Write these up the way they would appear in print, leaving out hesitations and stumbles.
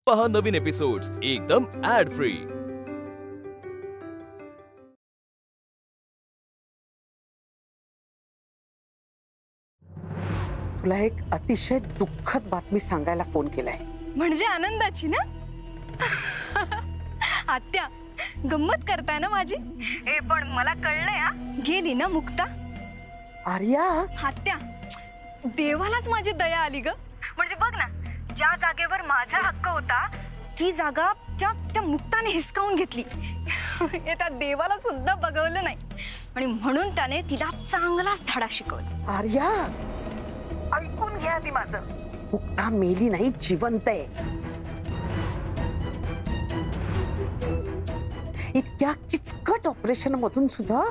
पहा नवीन एपिसोड्स एकदम add free. तुला एक अतिशय दुःखद बातमी सांगायला फोन केलाय। म्हणजे आनंदाची ना? आत्या गंमत करताय ना माझी? ए पण मला कळलंय हा, गेली ना मुक्ता? आर्या, आत्या देवालाच माझी दया आली ग। म्हणजे बघ ना, ज्या जागेवर माझा हक्क होता ती जागा त्या मुक्ताने हिसकावून घेतली। हे त्या देवाला सुद्धा बघवलं नाही आणि म्हणून त्याने तिला चांगलाच धडा शिकवला। आर्या ऐकून घ्या ती माझं, मुक्ता मेली नाही, जिवंत आहे। इतक्या किचकट ऑपरेशन मधून सुद्धा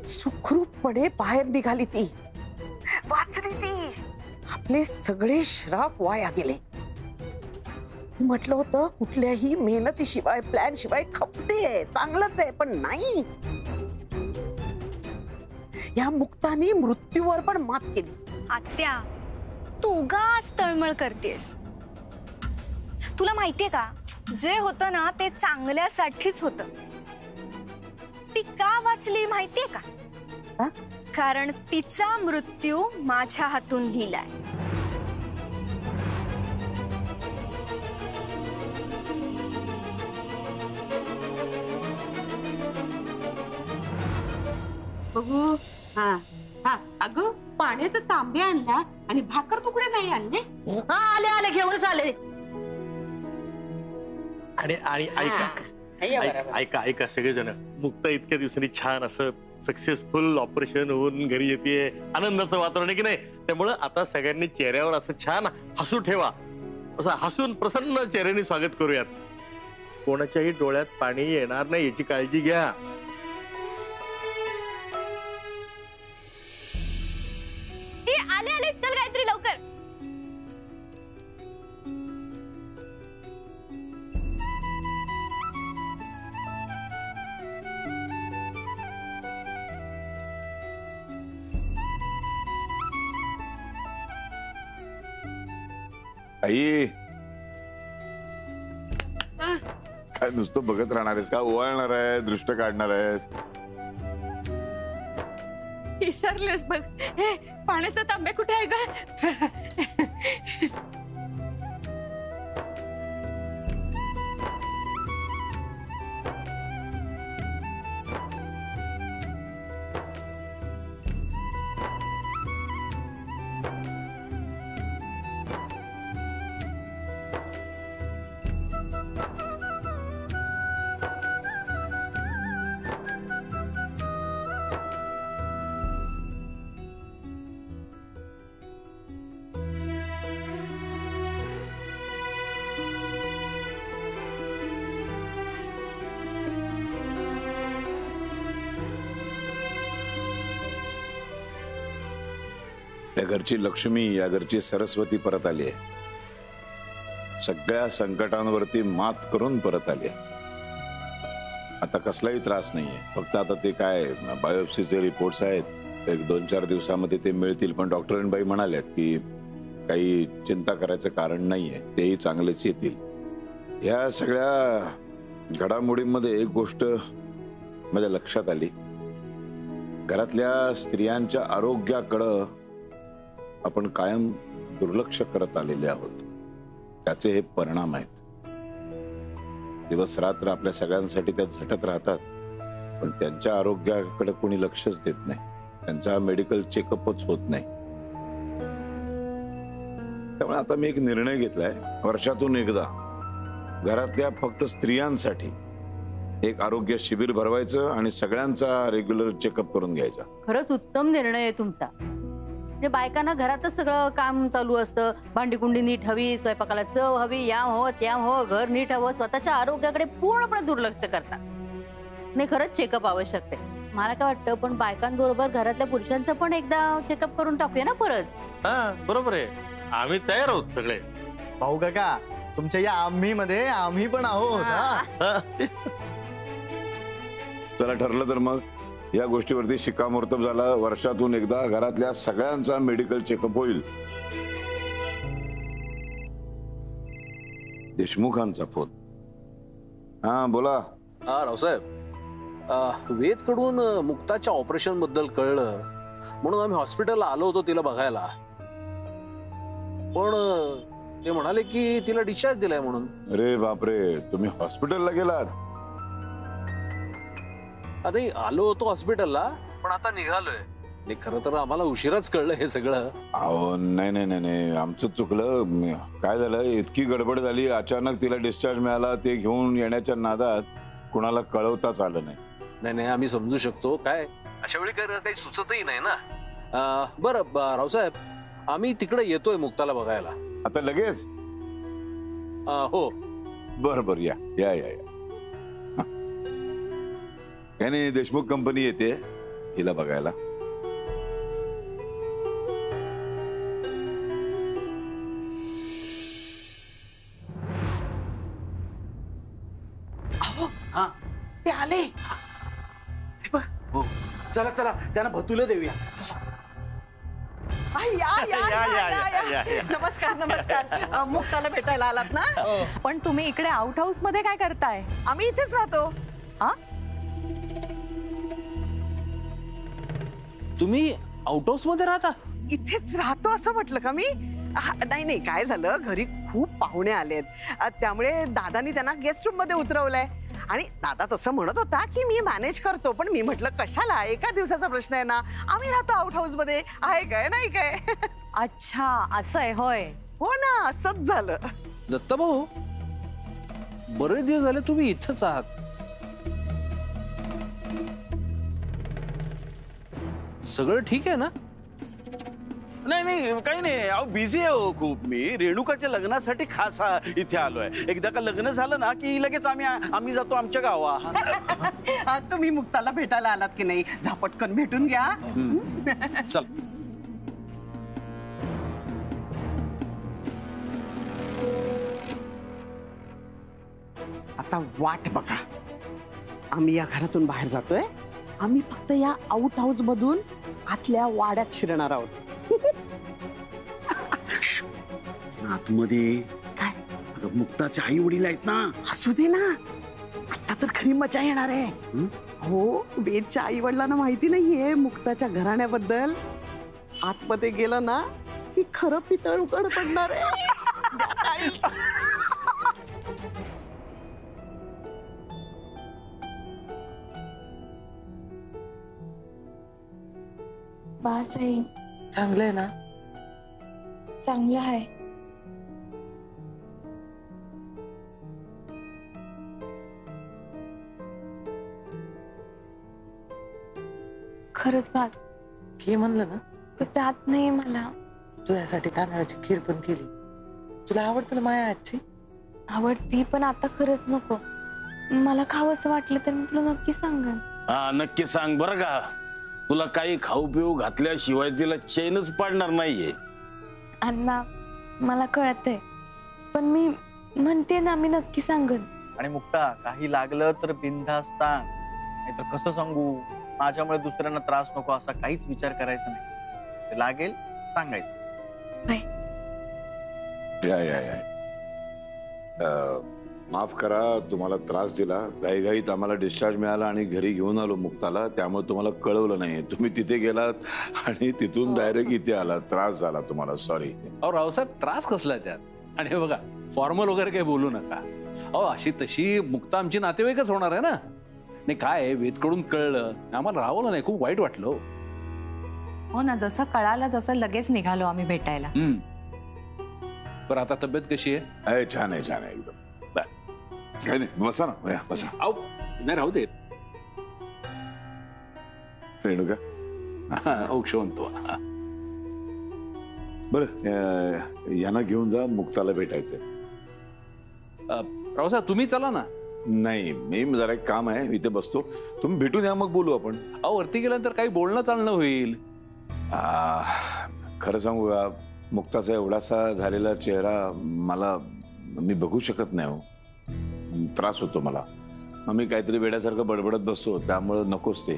सुखरूपपणे बाहेर निघाली ती, वाचली ती। आपले सगळे श्राप वाया गेले। म्हटलं होतं कुठल्याही मेहनतीशिवाय प्लॅन शिवाय खपते, चांगलंच आहे, पण नाही। या मुक्तानी मृत्यूवर पण मात केली। आत्या तू उगाच तळमळ करतेस। तुला माहितीये का, जे होतं ना ते चांगल्यासाठीच होतं। ती का वाचली माहितीये का? कारण तिचा मृत्यू माझ्या हातून लिहिलाय। बघू, हा हा, अगं पाण्याचा तांबे आणला आणि भाकर तुकडे नाही आणले? आले आले, घेऊनच आले। आणि ऐका ऐका सगळेजण, मुक्ता इतक्या दिवसांनी छान असं सक्सेसफुल ऑपरेशन होऊन घरी येते, आनंदाचं वातावरण आहे की नाही? त्यामुळं आता सगळ्यांनी चेहऱ्यावर असं छान हसू ठेवा, असं हसून प्रसन्न चेहऱ्याने स्वागत करूयात। कोणाच्याही डोळ्यात पाणी येणार नाही याची काळजी घ्या। आले आले, चल गायत्री लवकर। आई, काय नुसतं बघत राहणार आहेस का? ओवाळणार आहे, दृष्ट काढणार आहेस? विसरलेस बघ, हे पाण्याचा तांबे कुठे आहे ग? त्या घरची लक्ष्मी, या घरची सरस्वती परत आली आहे। सगळ्या संकटांवरती मात करून परत आली आहे। आता कसलाही त्रास नाहीये, फक्त आता ते काय बायोप्सीचे रिपोर्ट्स आहेत, एक 2-4 दिवसामध्ये ते मिळतील। पण डॉक्टरांबाई म्हणाल्यात की काही चिंता करायचं कारण नाहीये, तेही चांगलेच येतील। या सगळ्या घडामोडींमध्ये एक गोष्ट माझ्या लक्षात आली, घरातल्या स्त्रियांच्या आरोग्याकडं आपण कायम दुर्लक्ष करत आलेले आहोत। त्याचे हे परिणाम आहेत। दिवस रात्र आपल्या सगळ्यांसाठी त्या झटत राहतात, पण त्यांच्या आरोग्याकडे कोणी लक्षच देत नाही, त्यांचा मेडिकल चेकअपच होत नाही। त्यामुळे आता मी एक निर्णय घेतलाय, वर्षातून एकदा घरातल्या फक्त स्त्रियांसाठी एक आरोग्य शिबिर भरवायचं आणि सगळ्यांचा रेग्युलर चेकअप करून घ्यायचा। खरंच उत्तम निर्णय आहे तुमचा। म्हणजे बायकांना घरातच सगळं काम चालू असतं, भांडीकुंडी नीट हवी, स्वयंपाकाला चव हवी, या हो त्या हो, घर नीट हवं, स्वतःच्या आरोग्याकडे पूर्णपणे दुर्लक्ष करतात। नाही, खरंच चेकअप आवश्यक आहे। मला काय वाटतं, पण बायकांबरोबर घरातल्या पुरुषांचं पण एकदा चेकअप करून टाकूया ना परत। हा बरोबर आहे, आम्ही तयार आहोत सगळे। भाऊ काका, तुमच्या या आम्ही मध्ये आम्ही पण आहोत। चला, ठरलं तर मग या गोष्टीवरती शिक्कामोर्तब झाला, वर्षातून एकदा घरातल्या सगळ्यांचा मेडिकल चेकअप होईल। देशमुखांचा फोन. हा बोला. रावसाहेब, वेदकडून मुक्ताच्या ऑपरेशन बद्दल कळलं म्हणून आम्ही हॉस्पिटलला आलो होतो तिला बघायला. पण ते म्हणाले की तिला डिस्चार्ज दिलाय म्हणून. अरे बापरे, तुम्ही हॉस्पिटलला गेलात? आता आलो होतो हॉस्पिटलला, पण आता निघालोय. खरं तर आम्हाला उशिराच कळलं हे सगळं. अहो नाही नाही नाही नाही, आमचं चुकलं. काय झालं, इतकी गडबड झाली, अचानक तिला डिस्चार्ज मिळाला. ते घेऊन येण्याच्या नादात कुणाला कळवताच आलं नाही. नाही नाही, आम्ही समजू शकतो. काय अशा वेळी काही सुचतही नाही ना. बरं रावसाहेब, आम्ही तिकडे येतोय मुक्ताला बघायला. आता लगेच? हो. बर बर, या या या या. काय नाही, देशमुख कंपनी येते हिला बघायला. हा ते आले. हो चला चला, त्यांना भतुले देऊया. नमस्कार नमस्कार. मुक्ताला भेटायला आलात ना? पण तुम्ही इकडे आउट हाऊस मध्ये काय करताय? आम्ही इथेच राहतो. हा, तुम्ही आउट हाऊस मध्ये राहता? इथेच राहतो असं म्हटलं का मी? नाही नाही, काय झालं, घरी खूप पाहुणे आलेत. त्यामुळे दादानी त्यांना गेस्ट रूम मध्ये उतरवलंय. आणि दादा तसं म्हणत होता की मी मॅनेज करतो, पण मी म्हटलं कशाला, एका दिवसाचा प्रश्न आहे ना. आम्ही राहतो आउट हाऊस मध्ये, आहे काय नाही काय. अच्छा असं आहे होय. हो ना, असंच झालं. दत्ता भाऊ, बरेच दिवस झाले तुम्ही इथंच आहात. सगळं ठीक आहे ना? नाही नाही, काही नाही. अहो बिझी आहे हो खूप मी. रेणुकाच्या लग्नासाठी खास इथे आलोय. एकदा का लग्न झालं ना की लगेच आम्ही जातो आमच्या गावा. तुम्ही मुक्ताला भेटायला आलात की नाही? झपटकन भेटून घ्या. चल. आता वाट बघा, आम्ही या घरातून बाहेर जातोय. आम्ही फक्त या आउट हाऊस मधून आतल्या वाड्यात शिरणार आहोत. आतमध्ये काय? मुक्ताचे आई वडील आहेत ना. असू दे ना, आता तर खरी मजा येणार आहे. हो, वेदच्या आई वडिलांना माहिती नाहीये मुक्ताच्या घराण्याबद्दल. आतमध्ये गेलं ना की खरं पितळ उघड पडणार आहे. बासाहेब, चांगलंय ना? चांगलं आहे. खरंच बास, हे म्हणलं ना, जात नाही मला. तुझ्यासाठी तांदळाची खीर पण केली. तुला आवडतं ना माझ्या हातची? आवडती, पण आता खरंच नको. मला खावंसं वाटलं तर मी तुला नक्की सांगेन. हा नक्की सांग बरं का. तुला काही खाऊ पिऊ घातल्याशिवाय तिला चैनच पाडणार नाहीये. अण्णा, मला कळतंय, पण मी म्हणते ना, मी नक्की सांगेन. आणि मुक्ता, काही लागलं तर बिनधास्त सांग. नाहीतर कसं सांगू, माझ्यामुळे दुसऱ्यांना त्रास नको असा काहीच विचार करायचा नाही. ते लागेल सांगायचं. या या या. माफ करा, तुम्हाला त्रास दिला. घाईघाईत आम्हाला डिस्चार्ज मिळाला आणि घरी घेऊन आलो मुक्ताला, त्यामुळे तुम्हाला कळवलं नाही. तुम्ही तिथे गेलात आणि तिथून डायरेक्ट इथे आलात. त्रास झाला तुम्हाला, सॉरी. अहो रावसाहेब, त्रास कसला त्यात? आणि हे बघा, फॉर्मल वगैरे काही बोलू नका. अहो अशी तशी मुक्ता आमची नातेवाईकच होणार आहे ना. नाही काय, वेदकडून कळलं, आम्हाला राहवलं नाही, खूप वाईट वाटलं. हो ना, जसं कळालं तसं लगेच निघालो आम्ही भेटायला. बरं, आता तब्येत कशी आहे? छान आहे, छान आहे एकदम. काही नाही, बसा ना, बसा. अहो नाही, राहू दे. रेणुका, औक्षवंतो. बरं, यांना घेऊन जा, मुक्ताला भेटायचंय. रावसाहेब, तुम्ही चला ना. नाही, मी जरा एक काम आहे, इथे बसतो. तुम्ही भेटून या, मग बोलू आपण. अहो वरती गेल्यानंतर काही बोलणं चालणं होईल. खरं सांगू का, मुक्ताचा एवढासा झालेला चेहरा मी बघू शकत नाही हो. त्रास होतो मला. मग मी काहीतरी वेड्यासारखं बडबडत बसतो, त्यामुळं नकोच ते.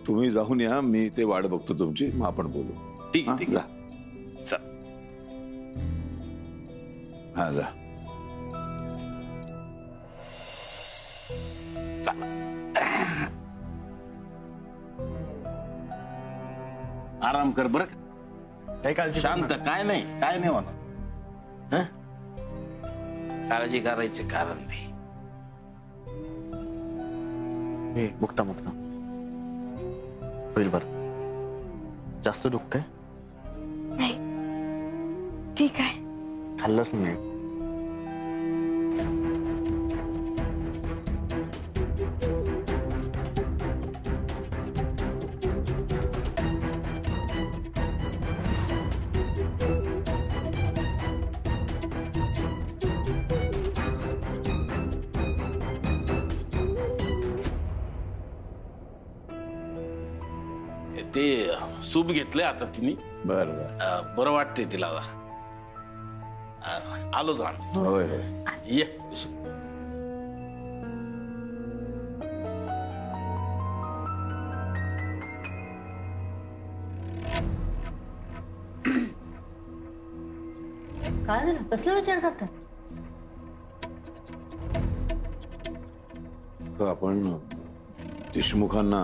तुम्ही जाऊन या, मी ते वाट बघतो तुमची, मग आपण बोलू. ठीक आहे, जा. चल. हा जा. आराम कर बरं. काही काळजी शांत. काय नाही म्हणा. हं? काळजी करायचं कारण नाही. मुक्ता होईल बर. जास्त दुखतंय? नाही, ठीक आहे. खाल्लंच नाही. ते सूप घेतलंय आता तिने. बरं वाटतंय तिला आता. आलो तो ये. काय झालं? कसला विचार करता? आपण देशमुखांना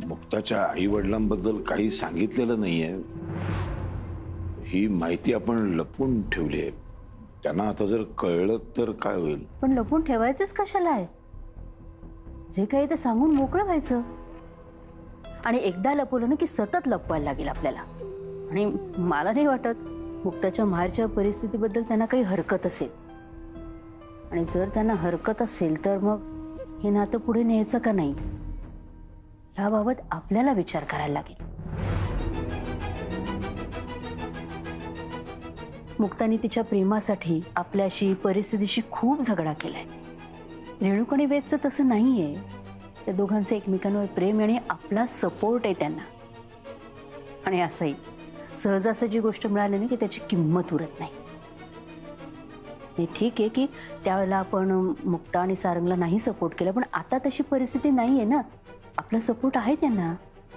मुक्ताच्या आई वडिलांबद्दल काही सांगितलेलं नाहीये. ही माहिती आपण लपवून ठेवली आहे. त्यांना आता जर कळलं तर काय होईल? पण लपून ठेवायचंच कशाला आहे? जे काही ते सांगून मोकळं व्हायचं. आणि एकदा लपवलं ना की सतत लपवायला लागेल आपल्याला. आणि मला नाही वाटत मुक्ताच्या माहेरच्या परिस्थितीबद्दल त्यांना काही हरकत असेल. आणि जर त्यांना हरकत असेल तर मग हे नातं पुढे न्यायचं का नाही याबाबत आपल्याला विचार करायला लागेल. मुक्ताने तिच्या प्रेमासाठी आपल्याशी परिस्थितीशी खूप झगडा केलाय. रेणुक आणि वेदचं तसं नाहीये. त्या दोघांचं एकमेकांवर प्रेम आणि आपला सपोर्ट आहे त्यांना. आणि असंही सहजासहजी गोष्ट मिळाली ना की त्याची किंमत उरत नाही. ठीक आहे की त्यावेळेला आपण मुक्ता आणि सारंगला नाही सपोर्ट केला, पण आता तशी परिस्थिती नाहीये ना. आपला सपोर्ट आहे त्यांना.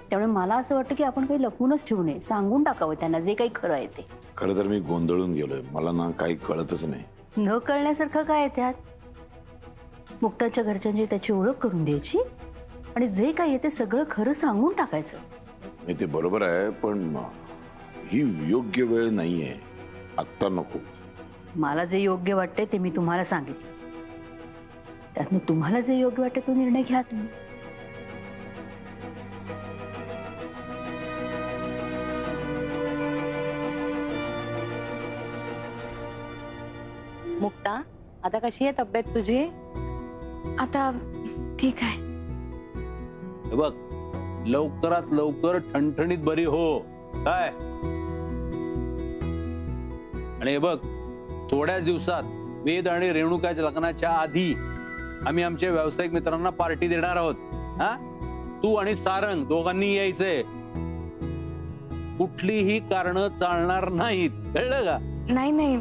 त्यामुळे मला असं वाटतं की आपण काही लपवूनच ठेवू नये. सांगून टाकावं त्यांना जे काही खरं आहे ते. खरं तर मी गोंधळून गेलोय. मला ना काही कळतच नाही. न कळण्यासारखं काय आहे त्यात? मुक्ताच्या घरच्यांची त्याची ओळख करून द्यायची आणि जे काही आहे ते सगळं खरं सांगून टाकायचं. ते बरोबर आहे, पण ही योग्य वेळ नाहीये. आत्ता नको. मला जे योग्य वाटते ते मी तुम्हाला सांगितलं. त्यातनं तुम्हाला जे योग्य वाटते तो निर्णय घ्या तुम्ही. मुक्ता, आता कशी आहे तब्येत तुझी? आता ठीक आहे. बघ, लवकरात लवकर ठणठणीत बरी हो. काय? आणि बघ, थोड्याच दिवसात वेद आणि रेणुकाच्या लग्नाच्या आधी आम्ही आमच्या व्यावसायिक मित्रांना पार्टी देणार आहोत. हा, तू आणि सारंग दोघांनी यायचंय. कुठलीही कारण चालणार नाहीत, कळलं का? नाही,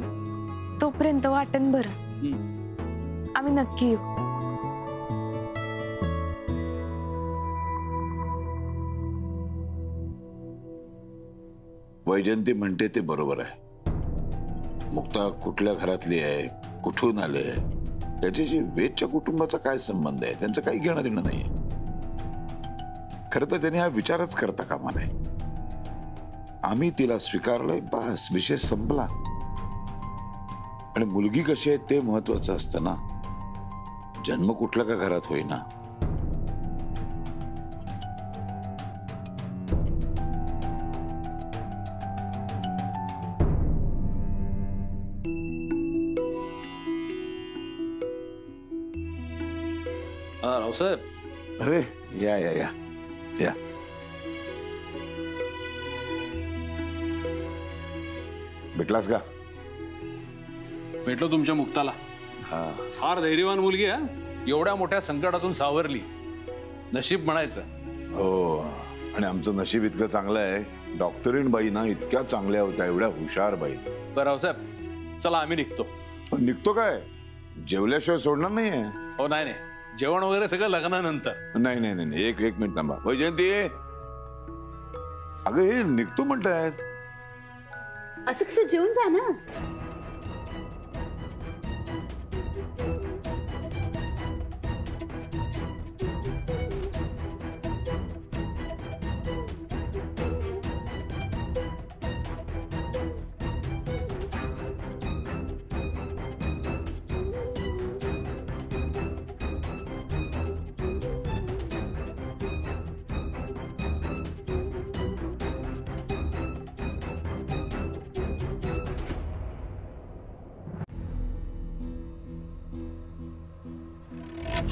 तोपर्यंत वाटण बरं. आम्ही नक्की येऊ. वैजयंती म्हणते ते बरोबर आहे. मुक्ता कुठल्या घरातली आहे, कुठून आले, त्याच्याशी वेदच्या कुटुंबाचा काय संबंध आहे? त्यांचं काही घेणं देणं नाही. खरं तर त्यांनी हा विचारच करता कामा नये. आम्ही तिला स्वीकारलंय, बस विषय संपला. आणि मुलगी कशी आहे ते महत्वाचं असतं ना. जन्म कुठल्या का घरात होईना. रावसाहेब, अरे या या या या. भेटलास का? भेटलो तुमच्या मुक्ताला. फार धैर्यवान मुलगी आहे. एवढ्या मोठ्या संकटातून सावरली. नशीब म्हणायचं. हो, आणि आमचं नशीब इतकं चांगलं आहे. डॉक्टरीण बाई ना इतक्या चांगल्या होत्या, एवढ्या हुशार बाई. बरं रावसाहेब, चला आम्ही निघतो. निघतो काय? जेवल्याशिवाय सोडणार नाहीये. हो, नाही, जेवण वगैरे सगळं लग्नानंतर. नाही नाही नाही, एक मिनिट थांबा. वैजयंती, अगं हे निघतो म्हणतायत. असं कसं? जेवून जा ना.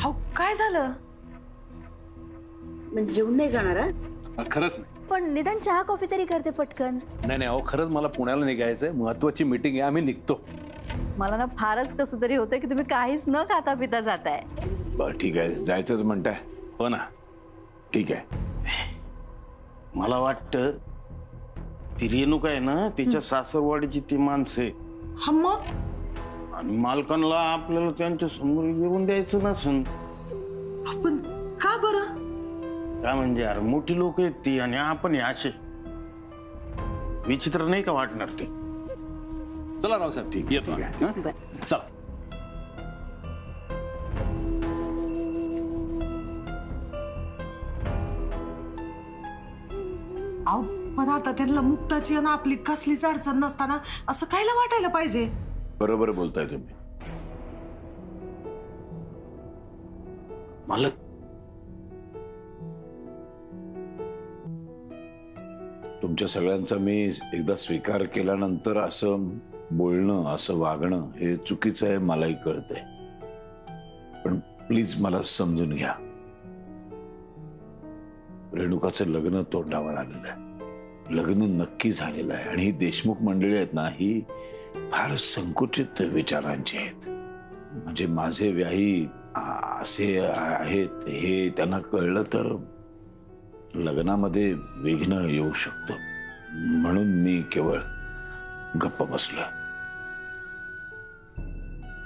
हो काय झालं? म्हणजे जेवून नाही जाणार हा? खरंच नाही. पण निदान चहा कॉफी तरी करते पटकन. नाही अहो खरंच मला पुण्याला निघायचंय, महत्वाची मीटिंग आहे, आम्ही निघतो. मला ना फारच कसं तरी होतं की तुम्ही काहीच न खाता पिता जाताय. बरं ठीक आहे, जायचंच म्हणताय? हो ना. ठीक आहे. मला वाटतं ती रेणुका आहे ना, तिच्या सासरवाडीची ती माणसं आहे. हा मग आणि मालकांना आपल्याला त्यांच्या समोर येऊन द्यायचं नसून. आपण का बरं? काय म्हणजे यार, मोठी लोक आहेत ती आणि आपण हे असे. विचित्र नाही का वाटणार ते? चला रावसाहेब, ठीक येतो. चला. अहो पण आता त्यांना मुक्ताची आणि आपली कसलीच अडचण नसताना असं कायला वाटायला पाहिजे? बरोबर बोलताय तुम्ही. मालक, तुमच्या सगळ्यांचा मी एकदा स्वीकार केल्यानंतर असं बोलणं, असं वागणं हे चुकीचं आहे, मलाही कळतंय. पण प्लीज मला समजून घ्या. रेणुकाचं लग्न तोंडावर आलेलं आहे, लग्न नक्की झालेलं आहे. आणि ही देशमुख मंडळी आहेत ना, ही फार संकुचित विचारांची आहेत. म्हणजे माझे व्याही असे आहेत हे त्यांना कळलं तर लग्नामध्ये विघ्न येऊ शकतं. म्हणून मी केवळ गप्प बसलोय.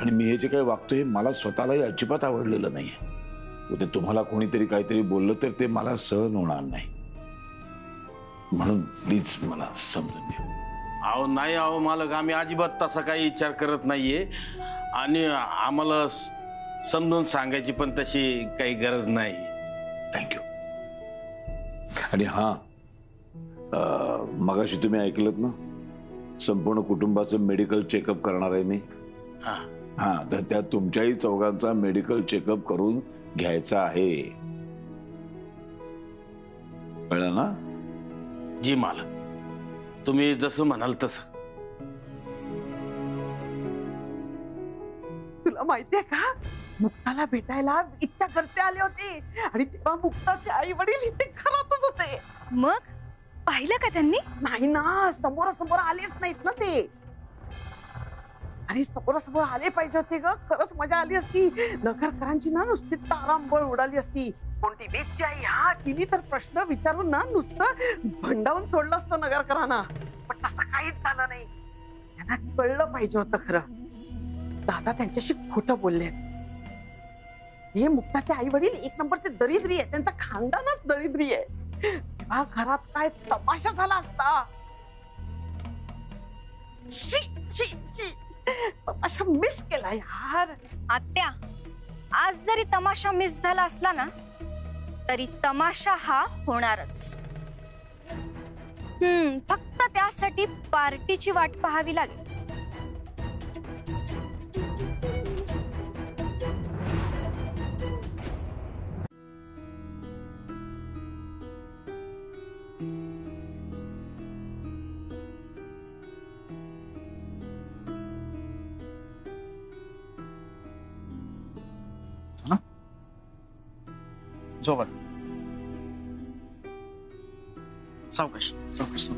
आणि मी हे जे काही वागतोय मला स्वतःलाही अजिबात आवडलेलं नाहीये. ते तुम्हाला कोणीतरी काहीतरी बोललं तर ते मला सहन होणार नाही. म्हणून प्लीज मला समजून घ्या. अहो नाही अहो मालक, आम्ही अजिबात तसा काही विचार करत नाहीये. आणि आम्हाला समजून सांगायची पण तशी काही गरज नाही. थँक्यू. आणि हा, मगाशी तुम्ही ऐकलत ना, संपूर्ण कुटुंबाचं मेडिकल चेकअप करणार आहे मी. हा, तर त्या तुमच्याही चौघांचा मेडिकल चेकअप करून घ्यायचा आहे. कळलं ना? जी मालक, तुम्ही जसं म्हणाल तसं. तुला माहितीये का, मुक्ताला भेटायला इच्छा करते आले होते आणि तेव्हा मुक्ताचे आई वडील इथे घरातच होते. मग पाहिलं का त्यांनी? नाही ना, समोरासमोर आलेच नाहीत ना ते. आणि समोरासमोर आले पाहिजे होते ग, खरंच मजा आली असती. नगरकरांची ना नुसती तारांबळ उडाली असती. कोणती बेची आई, हा तिने तर प्रश्न विचारून ना नुसतं भंडावून सोडलं असतं नगरकरांना. पण तसं काहीच झालं नाही. त्यांना कळलं पाहिजे होतं खरं. दादा त्यांच्याशी खोटं बोलले. हे मुक्ताचे आई वडील एक नंबरचे दरिद्री आहे, त्यांचा खानदानच दरिद्री आहे. तेव्हा घरात काय तमाशा झाला असता. शी, शी, शी. तमाशा मिस केला यार. आत्या, आज जरी तमाशा मिस झाला असला ना तरी तमाशा हा होणारच. फक्त त्यासाठी पार्टीची वाट पाहावी लागेल. झोपा. सावकाश सावकाश.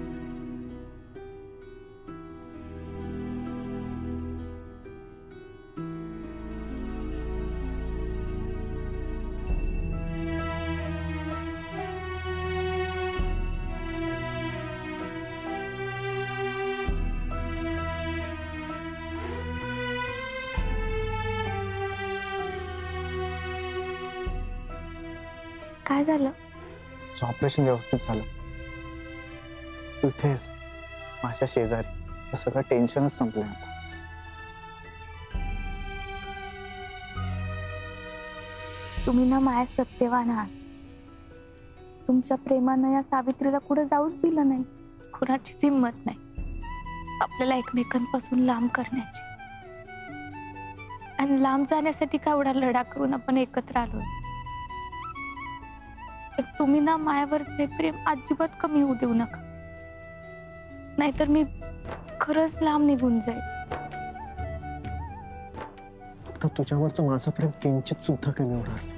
काय झालं? ऑपरेशन व्यवस्थित झालं. तू इथेच माझ्या शेजारी, तर सगळं टेन्शनच संपलं आता. तुम्ही ना माया सत्यवान आहात. तुमच्या प्रेमानं या सावित्रीला कुठे जाऊच दिलं नाही. कुणाचीच हिंमत नाही आपल्याला एकमेकांपासून लांब करण्याची. आणि लांब जाण्यासाठी केवढा लढा करून आपण एकत्र आलो. तुम्ही ना मायावरचे प्रेम अजिबात कमी होऊ देऊ नका, नाहीतर मी खरंच लांब निघून जाईल. आता तुझ्यावरचं माझं प्रेम किंचित सुद्धा कमी होणार नाही.